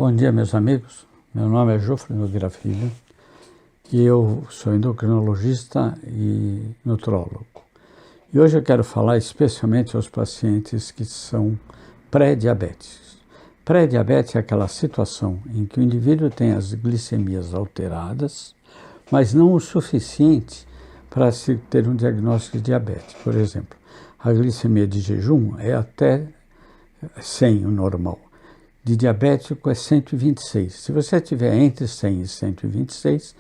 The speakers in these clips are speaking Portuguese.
Bom dia, meus amigos. Meu nome é Jofre Nogueira Filho e eu sou endocrinologista e nutrólogo. E hoje eu quero falar especialmente aos pacientes que são pré-diabéticos. Pré-diabetes é aquela situação em que o indivíduo tem as glicemias alteradas, mas não o suficiente para se ter um diagnóstico de diabetes. Por exemplo, a glicemia de jejum é até 100, o normal. De diabético é 126. Se você tiver entre 100 e 126,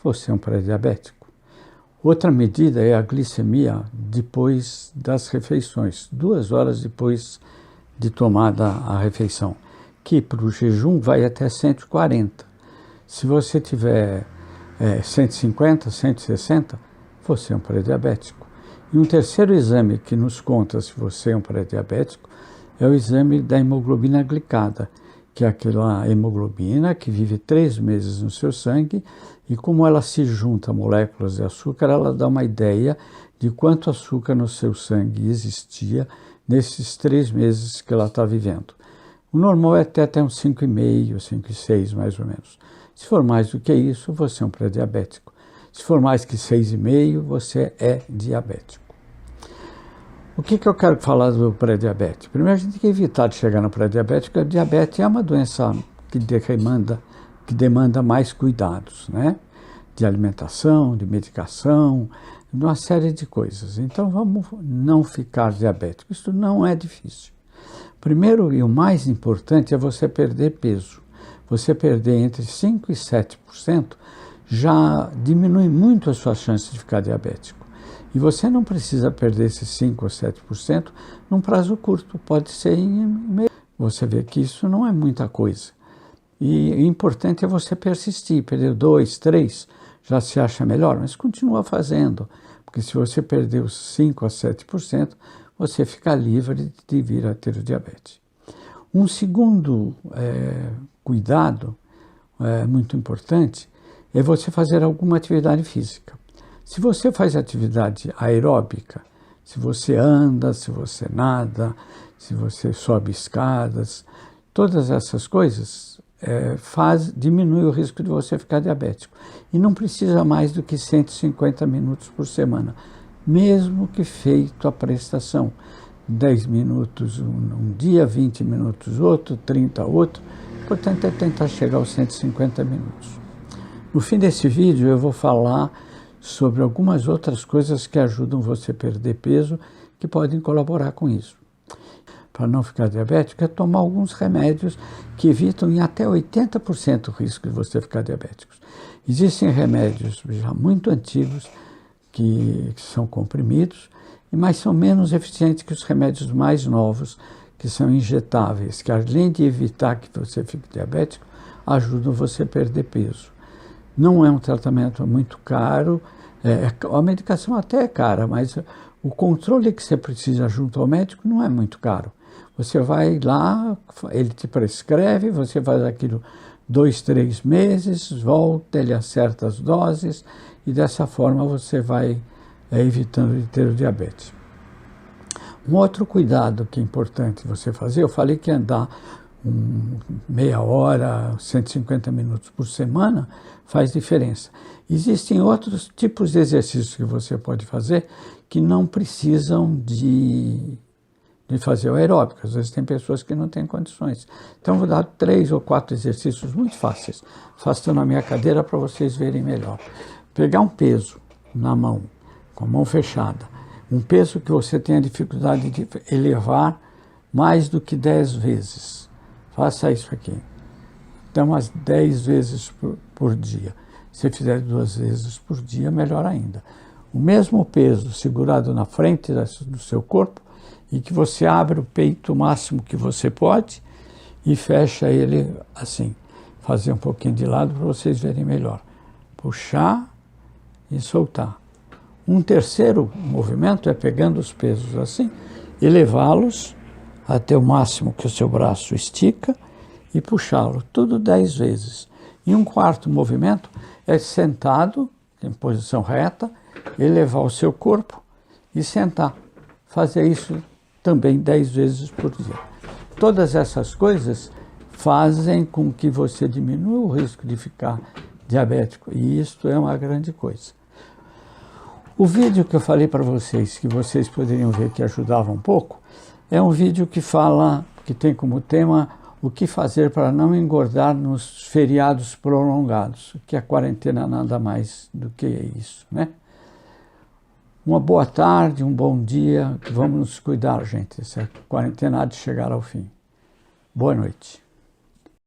você é um pré-diabético. Outra medida é a glicemia depois das refeições, 2 horas depois de tomada a refeição, que para o jejum vai até 140. Se você tiver 150, 160, você é um pré-diabético. E um terceiro exame que nos conta se você é um pré-diabético é o exame da hemoglobina glicada, que é aquela hemoglobina que vive 3 meses no seu sangue e como ela se junta a moléculas de açúcar, ela dá uma ideia de quanto açúcar no seu sangue existia nesses 3 meses que ela está vivendo. O normal é até uns 5,5, 5,6 mais ou menos. Se for mais do que isso, você é um pré-diabético. Se for mais que 6,5, você é diabético. O que eu quero falar do pré-diabetes? Primeiro, a gente tem que evitar de chegar no pré-diabetes, porque a diabetes é uma doença que demanda mais cuidados, né? De alimentação, de medicação, de uma série de coisas. Então, vamos não ficar diabético. Isso não é difícil. Primeiro e o mais importante é você perder peso. Você perder entre 5% e 7% já diminui muito as suas chances de ficar diabético. E você não precisa perder esses 5% ou 7% num prazo curto, pode ser em meio. Você vê que isso não é muita coisa. E o importante é você persistir, perder 2%, 3%, já se acha melhor, mas continua fazendo, porque se você perder os 5% a 7%, você fica livre de vir a ter o diabetes. Um segundo cuidado muito importante é você fazer alguma atividade física. Se você faz atividade aeróbica, se você anda, se você nada, se você sobe escadas, todas essas coisas diminui o risco de você ficar diabético. E não precisa mais do que 150 minutos por semana, mesmo que feito a prestação. 10 minutos um dia, 20 minutos outro, 30 outro. O importante é tentar chegar aos 150 minutos. No fim desse vídeo eu vou falar sobre algumas outras coisas que ajudam você a perder peso, que podem colaborar com isso. Para não ficar diabético, é tomar alguns remédios que evitam em até 80% o risco de você ficar diabético. Existem remédios já muito antigos que são comprimidos, mas são menos eficientes que os remédios mais novos, que são injetáveis, que além de evitar que você fique diabético, ajudam você a perder peso. Não é um tratamento muito caro, a medicação até é cara, mas o controle que você precisa junto ao médico não é muito caro. Você vai lá, ele te prescreve, você faz aquilo 2, 3 meses, volta, ele acerta as doses e dessa forma você vai evitando de ter o diabetes. Um outro cuidado que é importante você fazer, eu falei que andar meia hora, 150 minutos por semana, faz diferença. Existem outros tipos de exercícios que você pode fazer que não precisam de fazer o aeróbico. Às vezes tem pessoas que não têm condições. Então vou dar 3 ou 4 exercícios muito fáceis. Faço na minha cadeira para vocês verem melhor. Pegar um peso na mão, com a mão fechada, um peso que você tenha dificuldade de elevar mais do que 10 vezes. Faça isso aqui. Então, umas 10 vezes por dia. Se fizer 2 vezes por dia, melhor ainda. O mesmo peso segurado na frente do seu corpo e que você abre o peito o máximo que você pode e fecha ele assim. Fazer um pouquinho de lado para vocês verem melhor. Puxar e soltar. Um terceiro movimento é pegando os pesos assim e levá-los até o máximo que o seu braço estica e puxá-lo, tudo 10 vezes. E um quarto movimento é sentado, em posição reta, elevar o seu corpo e sentar. Fazer isso também 10 vezes por dia. Todas essas coisas fazem com que você diminua o risco de ficar diabético. E isto é uma grande coisa. O vídeo que eu falei para vocês, que vocês poderiam ver que ajudava um pouco, é um vídeo que fala, que tem como tema o que fazer para não engordar nos feriados prolongados, que a quarentena nada mais do que isso, né? Uma boa tarde, um bom dia, vamos nos cuidar, gente. Essa quarentena há de chegar ao fim. Boa noite.